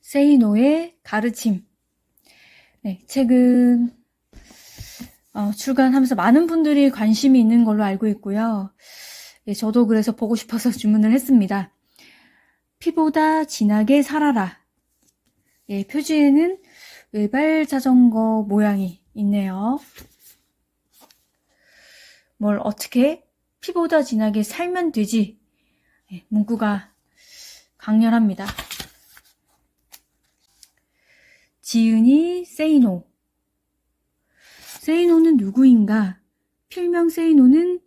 세이노의 가르침. 네, 책은 출간하면서 많은 분들이 관심이 있는 걸로 알고 있고요. 예, 저도 그래서 보고 싶어서 주문을 했습니다. 피보다 진하게 살아라. 예, 표지에는 외발 자전거 모양이 있네요. 뭘 어떻게 피보다 진하게 살면 되지. 예, 문구가 강렬합니다. 지은이 세이노. 세이노는 누구인가? 필명 세이노는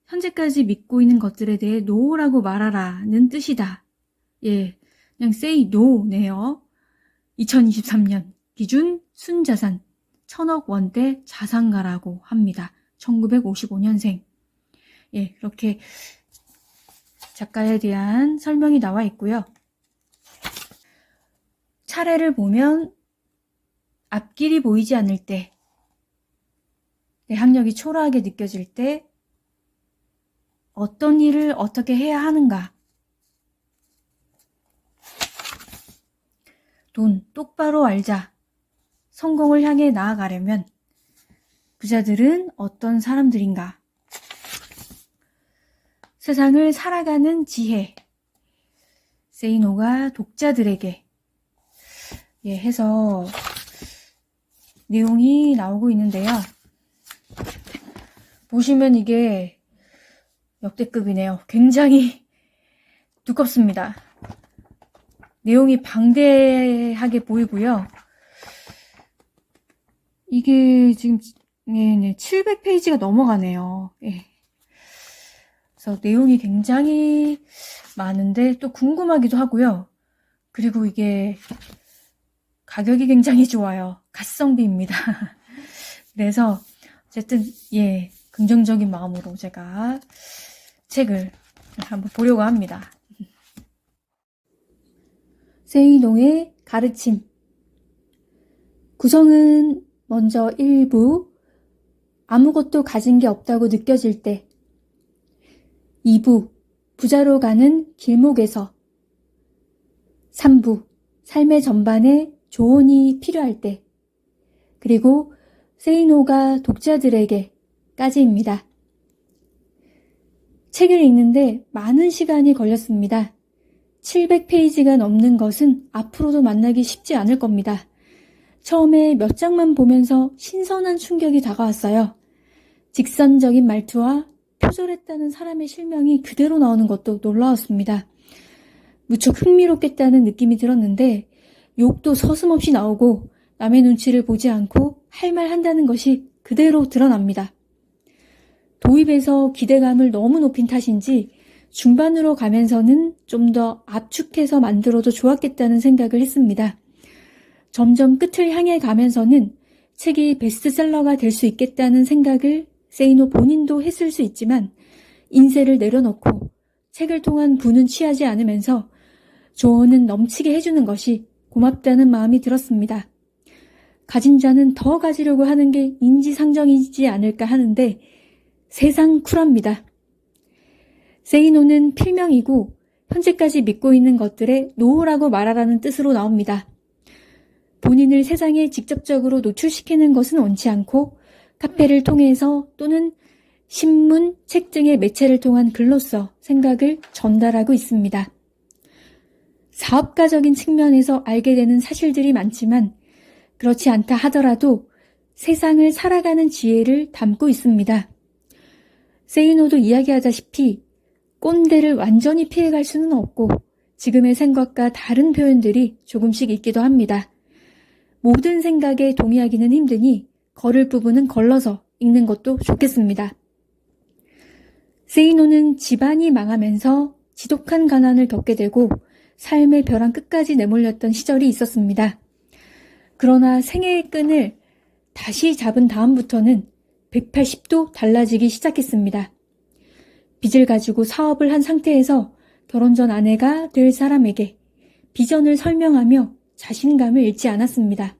현재까지 믿고 있는 것들에 대해 노라고 말하라는 뜻이다. 예, 그냥 say no네요. 2023년 기준 순자산 1000억 원대 자산가라고 합니다. 1955년생. 예, 이렇게 작가에 대한 설명이 나와 있고요. 차례를 보면 앞길이 보이지 않을 때, 내 학력이 초라하게 느껴질 때 어떤 일을 어떻게 해야 하는가? 돈 똑바로 알자. 성공을 향해 나아가려면 부자들은 어떤 사람들인가? 세상을 살아가는 지혜. 세이노가 독자들에게 해서 내용이 나오고 있는데요. 보시면 이게 역대급이네요. 굉장히 두껍습니다. 내용이 방대하게 보이고요. 이게 지금 700페이지가 넘어가네요. 예. 그래서 내용이 굉장히 많은데 또 궁금하기도 하고요. 그리고 이게 가격이 굉장히 좋아요. 가성비입니다. 그래서 어쨌든 긍정적인 마음으로 제가 책을 한번 보려고 합니다. 세이노의 가르침. 구성은 먼저 1부, 아무것도 가진 게 없다고 느껴질 때, 2부, 부자로 가는 길목에서, 3부, 삶의 전반에 조언이 필요할 때, 그리고 세이노가 독자들에게까지입니다. 책을 읽는데 많은 시간이 걸렸습니다. 700페이지가 넘는 것은 앞으로도 만나기 쉽지 않을 겁니다. 처음에 몇 장만 보면서 신선한 충격이 다가왔어요. 직선적인 말투와 표절했다는 사람의 실명이 그대로 나오는 것도 놀라웠습니다. 무척 흥미롭겠다는 느낌이 들었는데 욕도 서슴없이 나오고 남의 눈치를 보지 않고 할 말 한다는 것이 그대로 드러납니다. 도입에서 기대감을 너무 높인 탓인지 중반으로 가면서는 좀 더 압축해서 만들어도 좋았겠다는 생각을 했습니다. 점점 끝을 향해 가면서는 책이 베스트셀러가 될 수 있겠다는 생각을 세이노 본인도 했을 수 있지만 인쇄를 내려놓고 책을 통한 부는 취하지 않으면서 조언은 넘치게 해주는 것이 고맙다는 마음이 들었습니다. 가진 자는 더 가지려고 하는 게 인지상정이지 않을까 하는데 세상 쿨합니다. 세이노는 필명이고 현재까지 믿고 있는 것들에 노라고 말하라는 뜻으로 나옵니다. 본인을 세상에 직접적으로 노출시키는 것은 원치 않고 카페를 통해서 또는 신문, 책 등의 매체를 통한 글로써 생각을 전달하고 있습니다. 사업가적인 측면에서 알게 되는 사실들이 많지만 그렇지 않다 하더라도 세상을 살아가는 지혜를 담고 있습니다. 세이노도 이야기하다시피 꼰대를 완전히 피해갈 수는 없고 지금의 생각과 다른 표현들이 조금씩 있기도 합니다. 모든 생각에 동의하기는 힘드니 걸을 부분은 걸러서 읽는 것도 좋겠습니다. 세이노는 집안이 망하면서 지독한 가난을 겪게 되고 삶의 벼랑 끝까지 내몰렸던 시절이 있었습니다. 그러나 생애의 끈을 다시 잡은 다음부터는 180도 달라지기 시작했습니다. 빚을 가지고 사업을 한 상태에서 결혼 전 아내가 될 사람에게 비전을 설명하며 자신감을 잃지 않았습니다.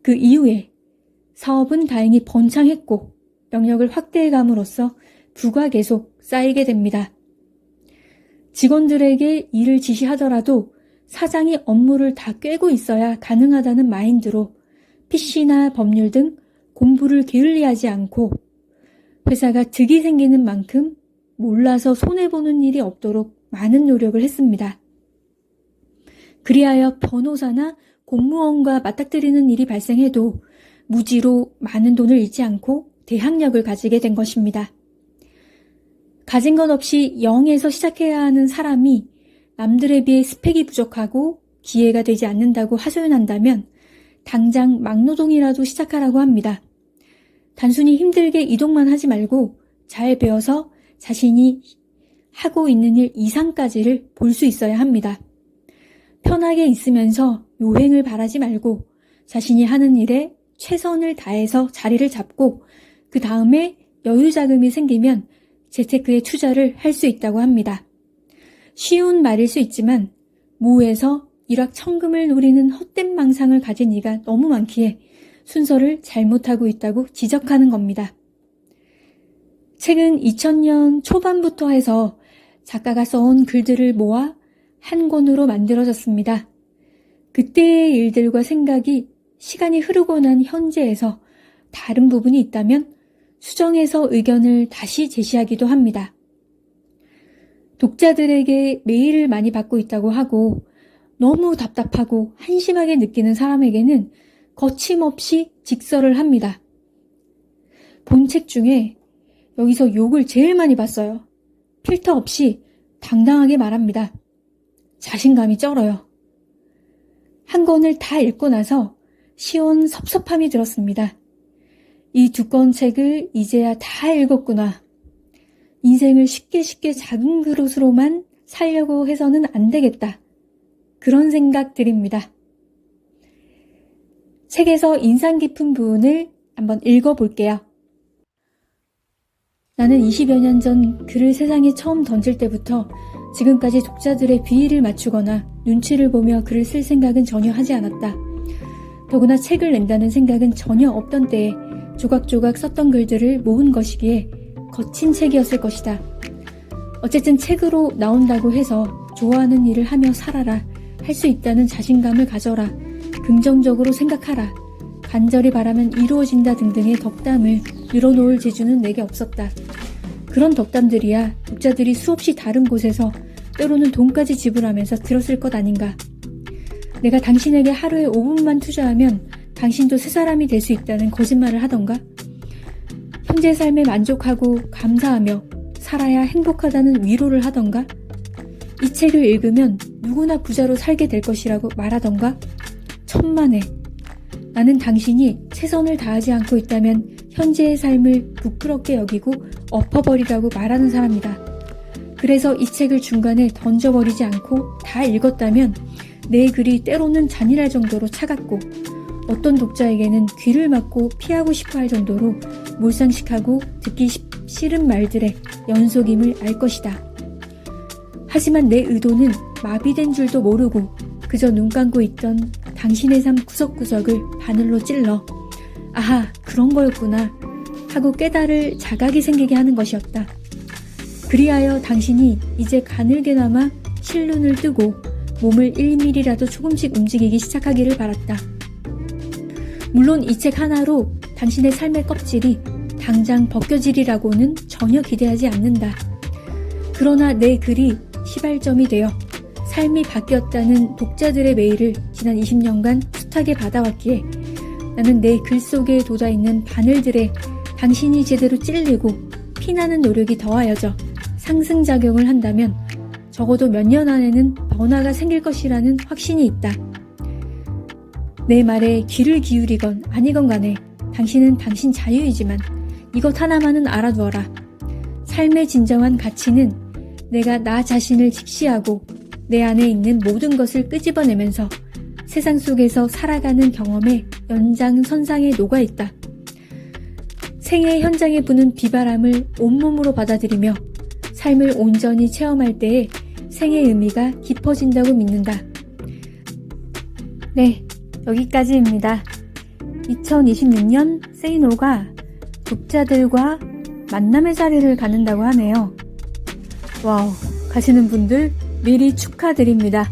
그 이후에 사업은 다행히 번창했고 영역을 확대해감으로써 부가 계속 쌓이게 됩니다. 직원들에게 일을 지시하더라도 사장이 업무를 다 꿰고 있어야 가능하다는 마인드로 PC나 법률 등 공부를 게을리하지 않고 회사가 득이 생기는 만큼 몰라서 손해보는 일이 없도록 많은 노력을 했습니다. 그리하여 변호사나 공무원과 맞닥뜨리는 일이 발생해도 무지로 많은 돈을 잃지 않고 대항력을 가지게 된 것입니다. 가진 것 없이 0에서 시작해야 하는 사람이 남들에 비해 스펙이 부족하고 기회가 되지 않는다고 하소연한다면 당장 막노동이라도 시작하라고 합니다. 단순히 힘들게 이동만 하지 말고 잘 배워서 자신이 하고 있는 일 이상까지를 볼 수 있어야 합니다. 편하게 있으면서 요행을 바라지 말고 자신이 하는 일에 최선을 다해서 자리를 잡고 그 다음에 여유 자금이 생기면 재테크에 투자를 할 수 있다고 합니다. 쉬운 말일 수 있지만 무에서 일확천금을 노리는 헛된 망상을 가진 이가 너무 많기에 순서를 잘못하고 있다고 지적하는 겁니다. 책은 2000년 초반부터 해서 작가가 써온 글들을 모아 한 권으로 만들어졌습니다. 그때의 일들과 생각이 시간이 흐르고 난 현재에서 다른 부분이 있다면 수정해서 의견을 다시 제시하기도 합니다. 독자들에게 메일을 많이 받고 있다고 하고 너무 답답하고 한심하게 느끼는 사람에게는 거침없이 직설을 합니다. 본 책 중에 여기서 욕을 제일 많이 봤어요. 필터 없이 당당하게 말합니다. 자신감이 쩔어요. 한 권을 다 읽고 나서 시원섭섭함이 들었습니다. 이 두 권 책을 이제야 다 읽었구나. 인생을 쉽게 작은 그릇으로만 살려고 해서는 안 되겠다. 그런 생각 들입니다. 책에서 인상 깊은 부분을 한번 읽어볼게요. 나는 20여 년 전 글을 세상에 처음 던질 때부터 지금까지 독자들의 비위를 맞추거나 눈치를 보며 글을 쓸 생각은 전혀 하지 않았다. 더구나 책을 낸다는 생각은 전혀 없던 때에 조각조각 썼던 글들을 모은 것이기에 거친 책이었을 것이다. 어쨌든 책으로 나온다고 해서 좋아하는 일을 하며 살아라, 할 수 있다는 자신감을 가져라, 긍정적으로 생각하라, 간절히 바라면 이루어진다 등등의 덕담을 늘어놓을 재주는 내게 없었다. 그런 덕담들이야 독자들이 수없이 다른 곳에서 때로는 돈까지 지불하면서 들었을 것 아닌가. 내가 당신에게 하루에 5분만 투자하면 당신도 새 사람이 될 수 있다는 거짓말을 하던가? 현재 삶에 만족하고 감사하며 살아야 행복하다는 위로를 하던가? 이 책을 읽으면 누구나 부자로 살게 될 것이라고 말하던가? 천만에. 나는 당신이 최선을 다하지 않고 있다면 현재의 삶을 부끄럽게 여기고 엎어버리라고 말하는 사람이다. 그래서 이 책을 중간에 던져버리지 않고 다 읽었다면 내 글이 때로는 잔인할 정도로 차갑고 어떤 독자에게는 귀를 막고 피하고 싶어 할 정도로 몰상식하고 듣기 싫은 말들의 연속임을 알 것이다. 하지만 내 의도는 마비된 줄도 모르고 그저 눈 감고 있던 당신의 삶 구석구석을 바늘로 찔러 아하, 그런 거였구나 하고 깨달을 자각이 생기게 하는 것이었다. 그리하여 당신이 이제 가늘게나마 실눈을 뜨고 몸을 1mm라도 조금씩 움직이기 시작하기를 바랐다. 물론 이 책 하나로 당신의 삶의 껍질이 당장 벗겨지리라고는 전혀 기대하지 않는다. 그러나 내 글이 시발점이 되어 삶이 바뀌었다는 독자들의 메일을 지난 20년간 숱하게 받아왔기에 나는 내 글 속에 돋아있는 바늘들에 당신이 제대로 찔리고 피나는 노력이 더하여져 상승작용을 한다면 적어도 몇 년 안에는 변화가 생길 것이라는 확신이 있다. 내 말에 귀를 기울이건 아니건 간에 당신은 당신 자유이지만 이것 하나만은 알아두어라. 삶의 진정한 가치는 내가 나 자신을 직시하고 내 안에 있는 모든 것을 끄집어내면서 세상 속에서 살아가는 경험의 연장선상에 녹아있다. 생의 현장에 부는 비바람을 온몸으로 받아들이며 삶을 온전히 체험할 때에 생의 의미가 깊어진다고 믿는다. 네, 여기까지입니다. 2026년 세이노가 독자들과 만남의 자리를 갖는다고 하네요. 와우, 가시는 분들 미리 축하드립니다.